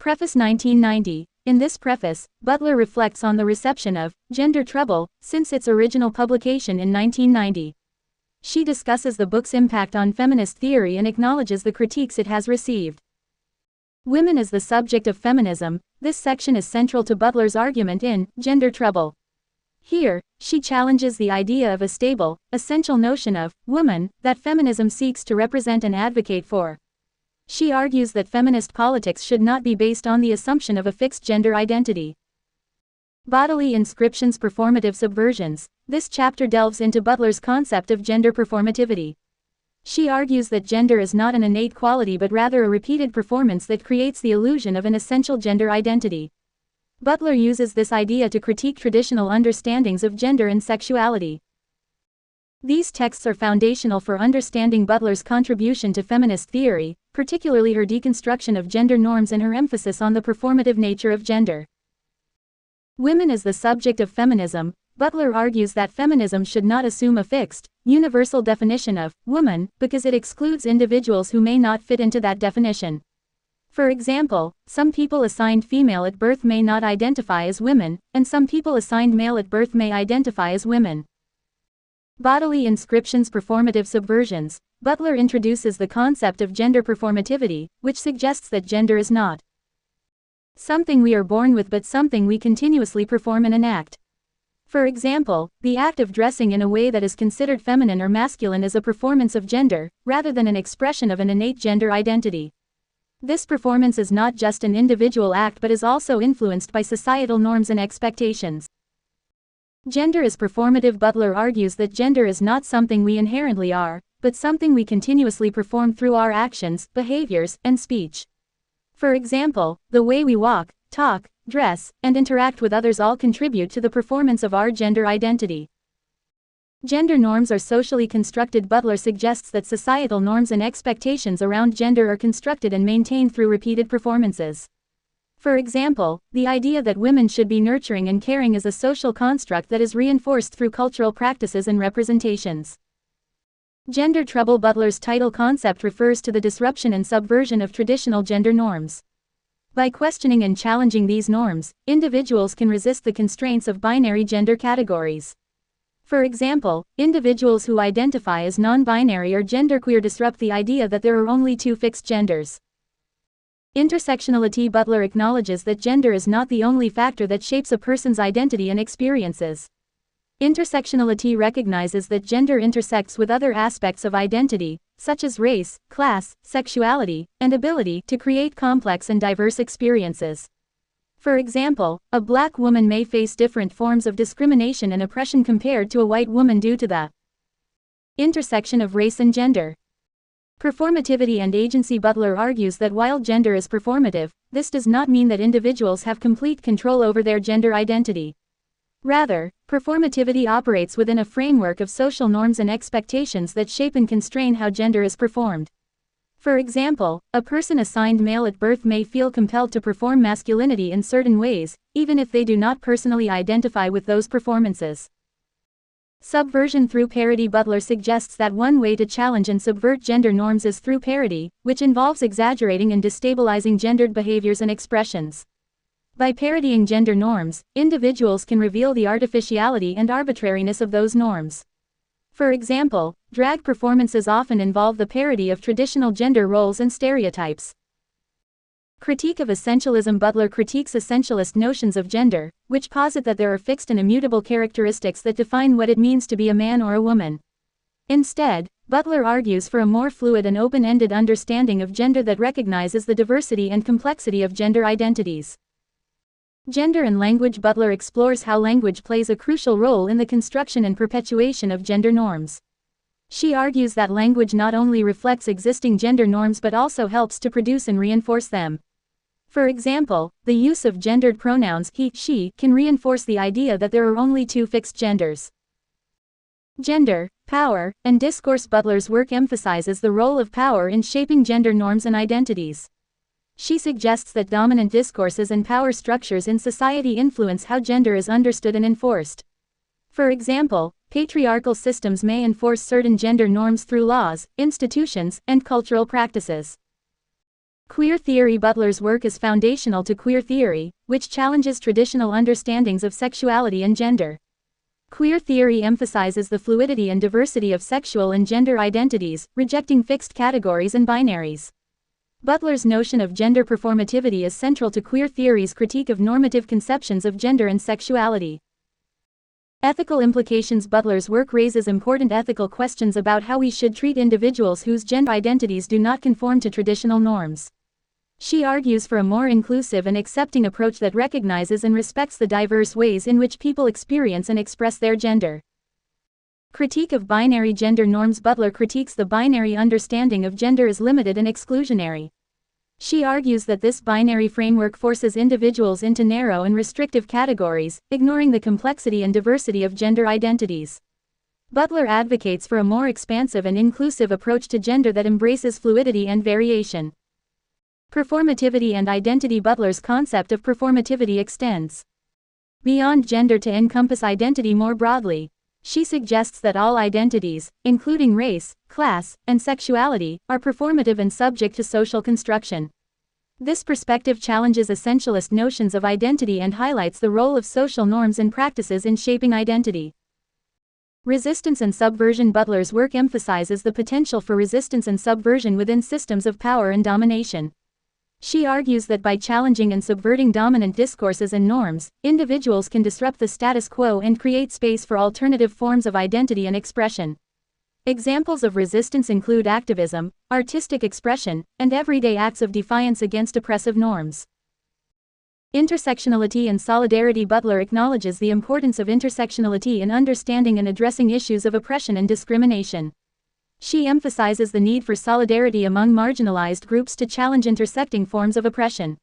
Preface 1990. In this preface, Butler reflects on the reception of Gender Trouble since its original publication in 1990. She discusses the book's impact on feminist theory and acknowledges the critiques it has received. Women as the subject of feminism. This section is central to Butler's argument in Gender Trouble. Here, she challenges the idea of a stable, essential notion of woman that feminism seeks to represent and advocate for. She argues that feminist politics should not be based on the assumption of a fixed gender identity. Bodily inscriptions, performative subversions. This chapter delves into Butler's concept of gender performativity. She argues that gender is not an innate quality but rather a repeated performance that creates the illusion of an essential gender identity. Butler uses this idea to critique traditional understandings of gender and sexuality. These texts are foundational for understanding Butler's contribution to feminist theory, particularly her deconstruction of gender norms and her emphasis on the performative nature of gender. Women as the subject of feminism. Butler argues that feminism should not assume a fixed, universal definition of woman because it excludes individuals who may not fit into that definition. For example, some people assigned female at birth may not identify as women, and some people assigned male at birth may identify as women. Bodily inscriptions, performative subversions. Butler introduces the concept of gender performativity, which suggests that gender is not something we are born with but something we continuously perform and enact. For example, the act of dressing in a way that is considered feminine or masculine is a performance of gender, rather than an expression of an innate gender identity. This performance is not just an individual act but is also influenced by societal norms and expectations. Gender is performative. Butler argues that gender is not something we inherently are, but something we continuously perform through our actions, behaviors, and speech. For example, the way we walk, talk, dress, and interact with others all contribute to the performance of our gender identity. Gender norms are socially constructed. Butler suggests that societal norms and expectations around gender are constructed and maintained through repeated performances. For example, the idea that women should be nurturing and caring is a social construct that is reinforced through cultural practices and representations. Gender Trouble. Butler's title concept refers to the disruption and subversion of traditional gender norms. By questioning and challenging these norms, individuals can resist the constraints of binary gender categories. For example, individuals who identify as non-binary or genderqueer disrupt the idea that there are only two fixed genders. Intersectionality. Butler acknowledges that gender is not the only factor that shapes a person's identity and experiences. Intersectionality recognizes that gender intersects with other aspects of identity, such as race, class, sexuality, and ability to create complex and diverse experiences. For example, a black woman may face different forms of discrimination and oppression compared to a white woman due to the intersection of race and gender. Performativity and agency. Butler argues that while gender is performative, this does not mean that individuals have complete control over their gender identity. Rather, performativity operates within a framework of social norms and expectations that shape and constrain how gender is performed. For example, a person assigned male at birth may feel compelled to perform masculinity in certain ways, even if they do not personally identify with those performances. Subversion through parody. Butler suggests that one way to challenge and subvert gender norms is through parody, which involves exaggerating and destabilizing gendered behaviors and expressions. By parodying gender norms, individuals can reveal the artificiality and arbitrariness of those norms. For example, drag performances often involve the parody of traditional gender roles and stereotypes. Critique of essentialism. Butler critiques essentialist notions of gender, which posit that there are fixed and immutable characteristics that define what it means to be a man or a woman. Instead, Butler argues for a more fluid and open-ended understanding of gender that recognizes the diversity and complexity of gender identities. Gender and language. Butler explores how language plays a crucial role in the construction and perpetuation of gender norms. She argues that language not only reflects existing gender norms but also helps to produce and reinforce them. For example, the use of gendered pronouns he, she can reinforce the idea that there are only two fixed genders. Gender, power, and discourse. Butler's work emphasizes the role of power in shaping gender norms and identities. She suggests that dominant discourses and power structures in society influence how gender is understood and enforced. For example, patriarchal systems may enforce certain gender norms through laws, institutions, and cultural practices. Queer theory. Butler's work is foundational to queer theory, which challenges traditional understandings of sexuality and gender. Queer theory emphasizes the fluidity and diversity of sexual and gender identities, rejecting fixed categories and binaries. Butler's notion of gender performativity is central to queer theory's critique of normative conceptions of gender and sexuality. Ethical implications. Butler's work raises important ethical questions about how we should treat individuals whose gender identities do not conform to traditional norms. She argues for a more inclusive and accepting approach that recognizes and respects the diverse ways in which people experience and express their gender. Critique of binary gender norms. Butler critiques the binary understanding of gender as limited and exclusionary. She argues that this binary framework forces individuals into narrow and restrictive categories, ignoring the complexity and diversity of gender identities. Butler advocates for a more expansive and inclusive approach to gender that embraces fluidity and variation. Performativity and identity. Butler's concept of performativity extends beyond gender to encompass identity more broadly. She suggests that all identities, including race, class, and sexuality, are performative and subject to social construction. This perspective challenges essentialist notions of identity and highlights the role of social norms and practices in shaping identity. Resistance and subversion. Butler's work emphasizes the potential for resistance and subversion within systems of power and domination. She argues that by challenging and subverting dominant discourses and norms, individuals can disrupt the status quo and create space for alternative forms of identity and expression. Examples of resistance include activism, artistic expression, and everyday acts of defiance against oppressive norms. Intersectionality and solidarity. Butler acknowledges the importance of intersectionality in understanding and addressing issues of oppression and discrimination. She emphasizes the need for solidarity among marginalized groups to challenge intersecting forms of oppression.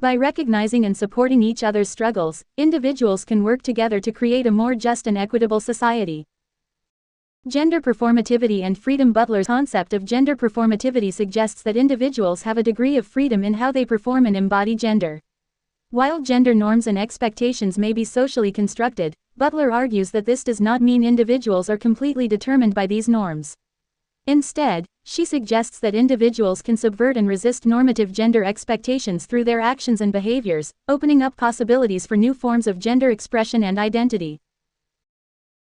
By recognizing and supporting each other's struggles, individuals can work together to create a more just and equitable society. Gender performativity and freedom. Butler's concept of gender performativity suggests that individuals have a degree of freedom in how they perform and embody gender. While gender norms and expectations may be socially constructed, Butler argues that this does not mean individuals are completely determined by these norms. Instead, she suggests that individuals can subvert and resist normative gender expectations through their actions and behaviors, opening up possibilities for new forms of gender expression and identity.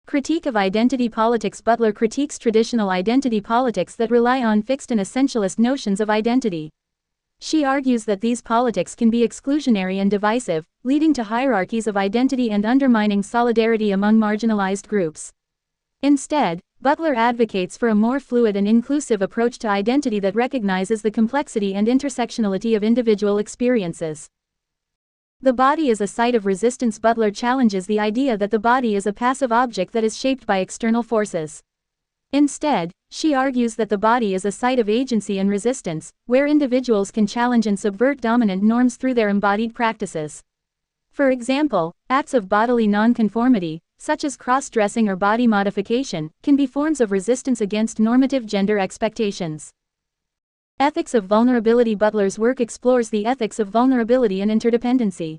Critique of identity politics. Butler critiques traditional identity politics that rely on fixed and essentialist notions of identity. She argues that these politics can be exclusionary and divisive, leading to hierarchies of identity and undermining solidarity among marginalized groups. Instead, Butler advocates for a more fluid and inclusive approach to identity that recognizes the complexity and intersectionality of individual experiences. The body is a site of resistance. Butler challenges the idea that the body is a passive object that is shaped by external forces. Instead, she argues that the body is a site of agency and resistance, where individuals can challenge and subvert dominant norms through their embodied practices. For example, acts of bodily nonconformity, such as cross-dressing or body modification, can be forms of resistance against normative gender expectations. Ethics of vulnerability. Butler's work explores the ethics of vulnerability and interdependency.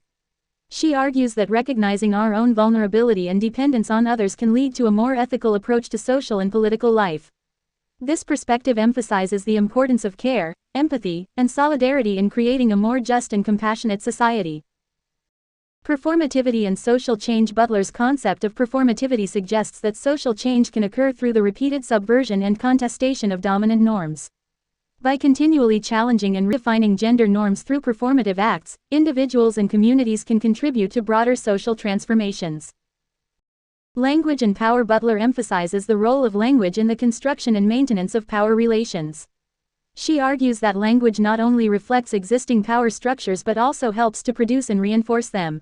She argues that recognizing our own vulnerability and dependence on others can lead to a more ethical approach to social and political life. This perspective emphasizes the importance of care, empathy, and solidarity in creating a more just and compassionate society. Performativity and social change. Butler's concept of performativity suggests that social change can occur through the repeated subversion and contestation of dominant norms. By continually challenging and redefining gender norms through performative acts, individuals and communities can contribute to broader social transformations. Language and power. Butler emphasizes the role of language in the construction and maintenance of power relations. She argues that language not only reflects existing power structures but also helps to produce and reinforce them.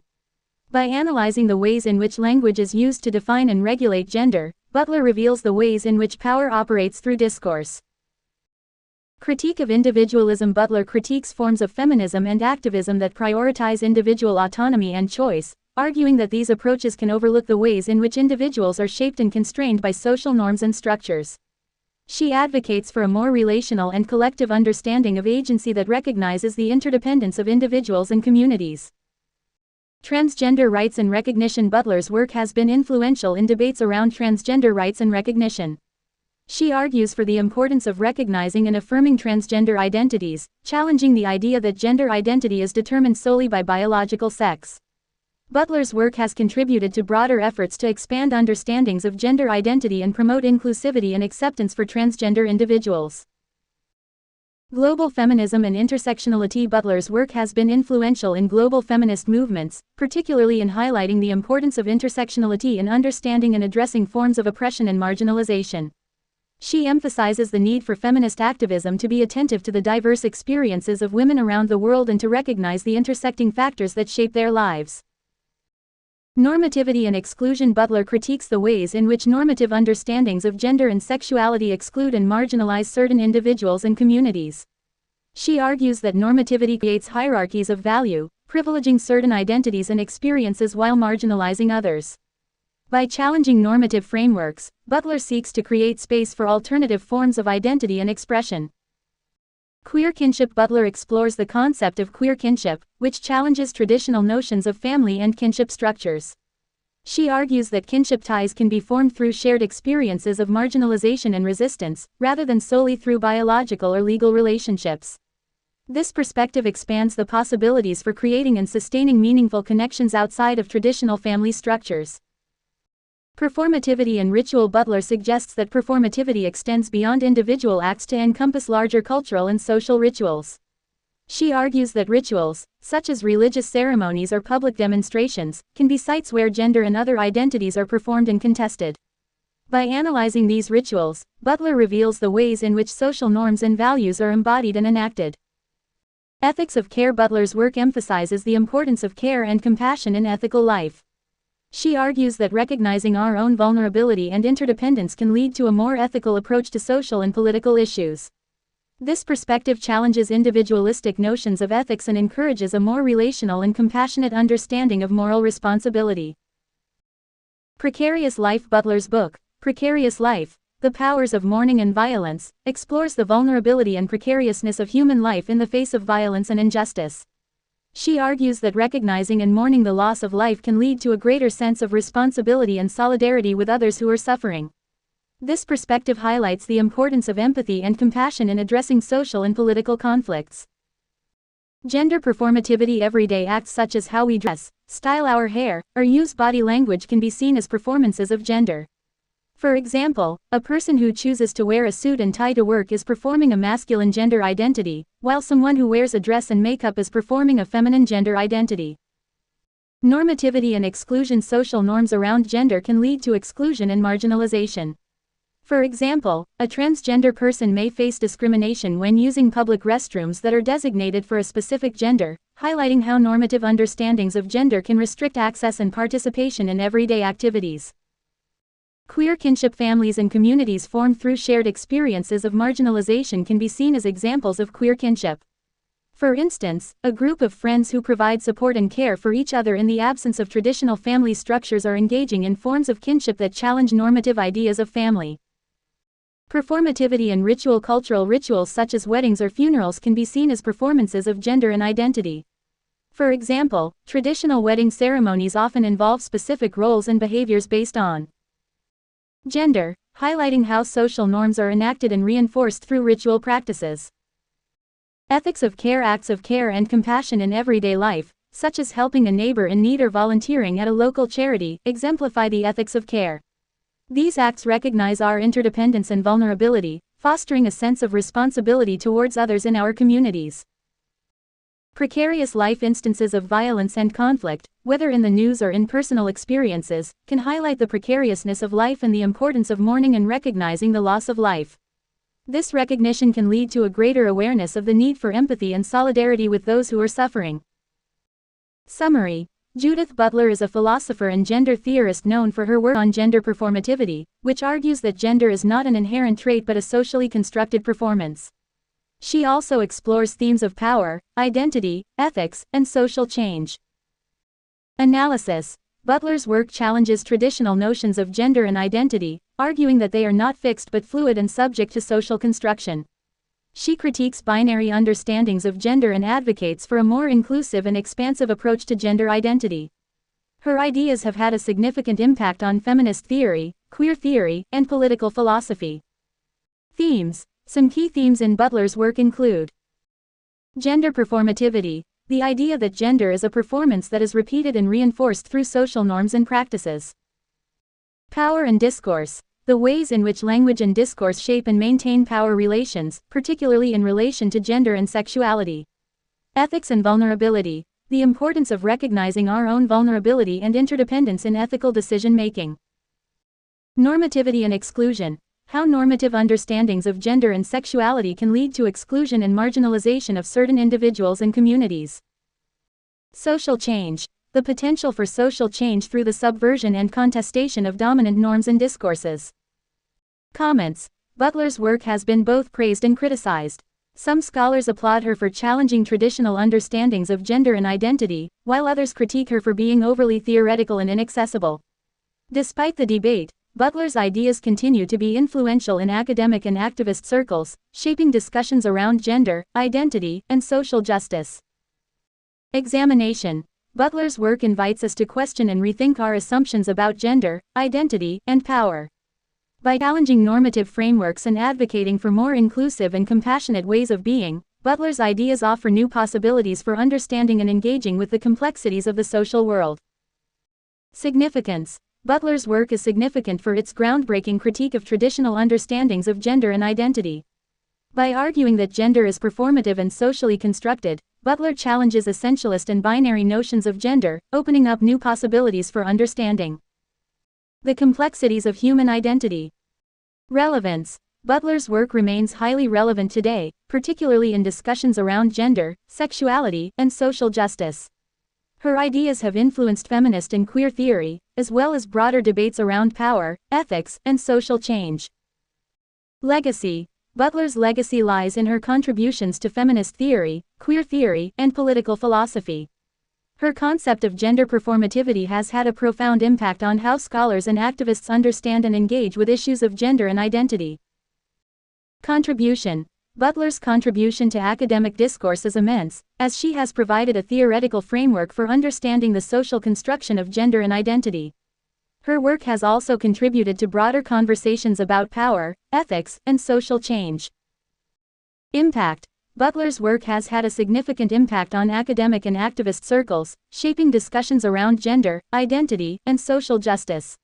By analyzing the ways in which language is used to define and regulate gender, Butler reveals the ways in which power operates through discourse. Critique of individualism. Butler critiques forms of feminism and activism that prioritize individual autonomy and choice, arguing that these approaches can overlook the ways in which individuals are shaped and constrained by social norms and structures. She advocates for a more relational and collective understanding of agency that recognizes the interdependence of individuals and communities. Transgender rights and recognition. Butler's work has been influential in debates around transgender rights and recognition. She argues for the importance of recognizing and affirming transgender identities, challenging the idea that gender identity is determined solely by biological sex. Butler's work has contributed to broader efforts to expand understandings of gender identity and promote inclusivity and acceptance for transgender individuals. Global feminism and intersectionality. Butler's work has been influential in global feminist movements, particularly in highlighting the importance of intersectionality in understanding and addressing forms of oppression and marginalization. She emphasizes the need for feminist activism to be attentive to the diverse experiences of women around the world and to recognize the intersecting factors that shape their lives. Normativity and exclusion. Butler critiques the ways in which normative understandings of gender and sexuality exclude and marginalize certain individuals and communities. She argues that normativity creates hierarchies of value, privileging certain identities and experiences while marginalizing others. By challenging normative frameworks, Butler seeks to create space for alternative forms of identity and expression. Queer kinship. Butler explores the concept of queer kinship, which challenges traditional notions of family and kinship structures. She argues that kinship ties can be formed through shared experiences of marginalization and resistance, rather than solely through biological or legal relationships. This perspective expands the possibilities for creating and sustaining meaningful connections outside of traditional family structures. Performativity and ritual. Butler suggests that performativity extends beyond individual acts to encompass larger cultural and social rituals. She argues that rituals, such as religious ceremonies or public demonstrations, can be sites where gender and other identities are performed and contested. By analyzing these rituals, Butler reveals the ways in which social norms and values are embodied and enacted. Ethics of care. Butler's work emphasizes the importance of care and compassion in ethical life. She argues that recognizing our own vulnerability and interdependence can lead to a more ethical approach to social and political issues. This perspective challenges individualistic notions of ethics and encourages a more relational and compassionate understanding of moral responsibility. Precarious life. Butler's book, Precarious Life: The Powers of Mourning and Violence, explores the vulnerability and precariousness of human life in the face of violence and injustice. She argues that recognizing and mourning the loss of life can lead to a greater sense of responsibility and solidarity with others who are suffering. This perspective highlights the importance of empathy and compassion in addressing social and political conflicts. Gender performativity. Everyday acts such as how we dress, style our hair, or use body language can be seen as performances of gender. For example, a person who chooses to wear a suit and tie to work is performing a masculine gender identity, while someone who wears a dress and makeup is performing a feminine gender identity. Normativity and exclusion. Social norms around gender can lead to exclusion and marginalization. For example, a transgender person may face discrimination when using public restrooms that are designated for a specific gender, highlighting how normative understandings of gender can restrict access and participation in everyday activities. Queer kinship. Families and communities formed through shared experiences of marginalization can be seen as examples of queer kinship. For instance, a group of friends who provide support and care for each other in the absence of traditional family structures are engaging in forms of kinship that challenge normative ideas of family. Performativity and ritual. Cultural rituals such as weddings or funerals can be seen as performances of gender and identity. For example, traditional wedding ceremonies often involve specific roles and behaviors based on gender, highlighting how social norms are enacted and reinforced through ritual practices. Ethics of care. Acts of care and compassion in everyday life, such as helping a neighbor in need or volunteering at a local charity, exemplify the ethics of care. These acts recognize our interdependence and vulnerability, fostering a sense of responsibility towards others in our communities. Precarious life. Instances of violence and conflict, whether in the news or in personal experiences, can highlight the precariousness of life and the importance of mourning and recognizing the loss of life. This recognition can lead to a greater awareness of the need for empathy and solidarity with those who are suffering. Summary: Judith Butler is a philosopher and gender theorist known for her work on gender performativity, which argues that gender is not an inherent trait but a socially constructed performance. She also explores themes of power, identity, ethics, and social change. Analysis: Butler's work challenges traditional notions of gender and identity, arguing that they are not fixed but fluid and subject to social construction. She critiques binary understandings of gender and advocates for a more inclusive and expansive approach to gender identity. Her ideas have had a significant impact on feminist theory, queer theory, and political philosophy. Themes. Some key themes in Butler's work include gender performativity, the idea that gender is a performance that is repeated and reinforced through social norms and practices. Power and discourse, the ways in which language and discourse shape and maintain power relations, particularly in relation to gender and sexuality. Ethics and vulnerability, the importance of recognizing our own vulnerability and interdependence in ethical decision-making. Normativity and exclusion, how normative understandings of gender and sexuality can lead to exclusion and marginalization of certain individuals and communities. Social change, the potential for social change through the subversion and contestation of dominant norms and discourses. Comments. Butler's work has been both praised and criticized. Some scholars applaud her for challenging traditional understandings of gender and identity, while others critique her for being overly theoretical and inaccessible. Despite the debate, Butler's ideas continue to be influential in academic and activist circles, shaping discussions around gender, identity, and social justice. Examination. Butler's work invites us to question and rethink our assumptions about gender, identity, and power. By challenging normative frameworks and advocating for more inclusive and compassionate ways of being, Butler's ideas offer new possibilities for understanding and engaging with the complexities of the social world. Significance. Butler's work is significant for its groundbreaking critique of traditional understandings of gender and identity. By arguing that gender is performative and socially constructed, Butler challenges essentialist and binary notions of gender, opening up new possibilities for understanding the complexities of human identity. Relevance. Butler's work remains highly relevant today, particularly in discussions around gender, sexuality, and social justice. Her ideas have influenced feminist and queer theory, as well as broader debates around power, ethics, and social change. Legacy. Butler's legacy lies in her contributions to feminist theory, queer theory, and political philosophy. Her concept of gender performativity has had a profound impact on how scholars and activists understand and engage with issues of gender and identity. Contribution. Butler's contribution to academic discourse is immense, as she has provided a theoretical framework for understanding the social construction of gender and identity. Her work has also contributed to broader conversations about power, ethics, and social change. Impact. Butler's work has had a significant impact on academic and activist circles, shaping discussions around gender, identity, and social justice.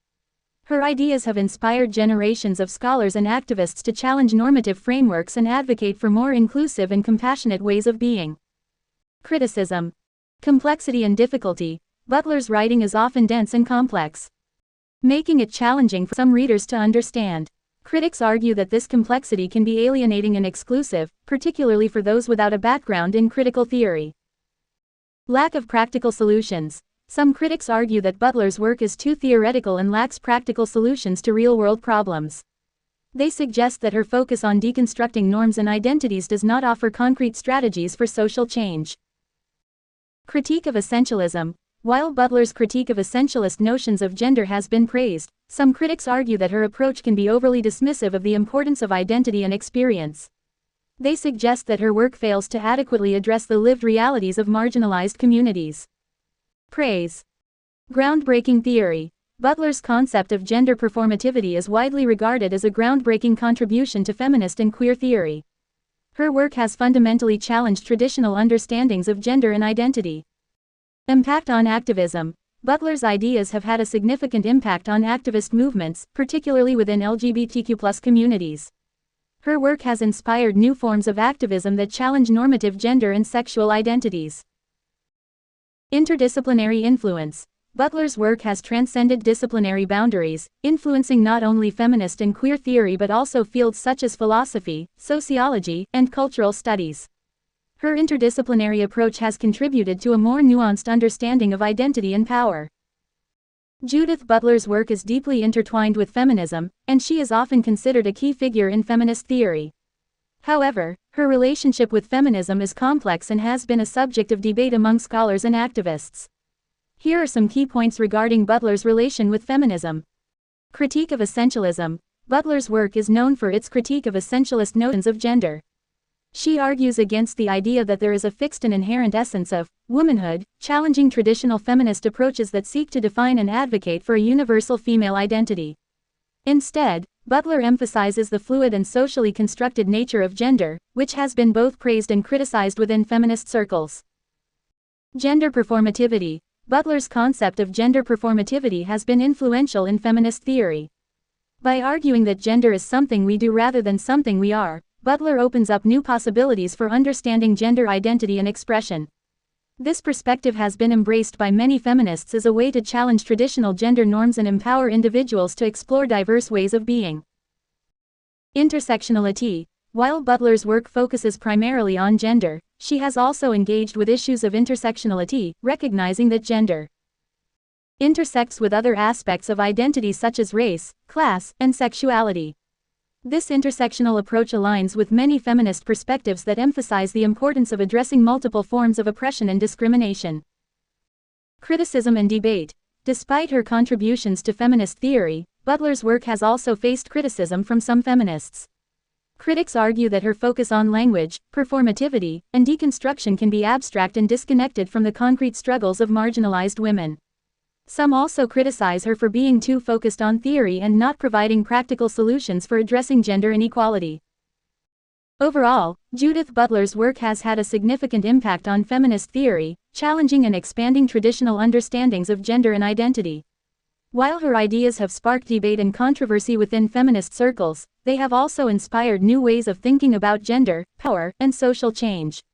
Her ideas have inspired generations of scholars and activists to challenge normative frameworks and advocate for more inclusive and compassionate ways of being. Criticism. Complexity and difficulty. Butler's writing is often dense and complex, making it challenging for some readers to understand. Critics argue that this complexity can be alienating and exclusive, particularly for those without a background in critical theory. Lack of practical solutions. Some critics argue that Butler's work is too theoretical and lacks practical solutions to real-world problems. They suggest that her focus on deconstructing norms and identities does not offer concrete strategies for social change. Critique of essentialism. While Butler's critique of essentialist notions of gender has been praised, some critics argue that her approach can be overly dismissive of the importance of identity and experience. They suggest that her work fails to adequately address the lived realities of marginalized communities. Praise. Groundbreaking theory. Butler's concept of gender performativity is widely regarded as a groundbreaking contribution to feminist and queer theory. Her work has fundamentally challenged traditional understandings of gender and identity. Impact on activism. Butler's ideas have had a significant impact on activist movements, particularly within LGBTQ+ communities. Her work has inspired new forms of activism that challenge normative gender and sexual identities. Interdisciplinary influence. Butler's work has transcended disciplinary boundaries, influencing not only feminist and queer theory but also fields such as philosophy, sociology, and cultural studies. Her interdisciplinary approach has contributed to a more nuanced understanding of identity and power. Judith Butler's work is deeply intertwined with feminism, and she is often considered a key figure in feminist theory. However, her relationship with feminism is complex and has been a subject of debate among scholars and activists. Here are some key points regarding Butler's relation with feminism. Critique of essentialism. Butler's work is known for its critique of essentialist notions of gender. She argues against the idea that there is a fixed and inherent essence of womanhood, challenging traditional feminist approaches that seek to define and advocate for a universal female identity. Instead, Butler emphasizes the fluid and socially constructed nature of gender, which has been both praised and criticized within feminist circles. Gender performativity. Butler's concept of gender performativity has been influential in feminist theory. By arguing that gender is something we do rather than something we are, Butler opens up new possibilities for understanding gender identity and expression. This perspective has been embraced by many feminists as a way to challenge traditional gender norms and empower individuals to explore diverse ways of being. Intersectionality. While Butler's work focuses primarily on gender, she has also engaged with issues of intersectionality, recognizing that gender intersects with other aspects of identity such as race, class, and sexuality. This intersectional approach aligns with many feminist perspectives that emphasize the importance of addressing multiple forms of oppression and discrimination. Criticism and debate. Despite her contributions to feminist theory, Butler's work has also faced criticism from some feminists. Critics argue that her focus on language, performativity, and deconstruction can be abstract and disconnected from the concrete struggles of marginalized women. Some also criticize her for being too focused on theory and not providing practical solutions for addressing gender inequality. Overall, Judith Butler's work has had a significant impact on feminist theory, challenging and expanding traditional understandings of gender and identity. While her ideas have sparked debate and controversy within feminist circles, they have also inspired new ways of thinking about gender, power, and social change.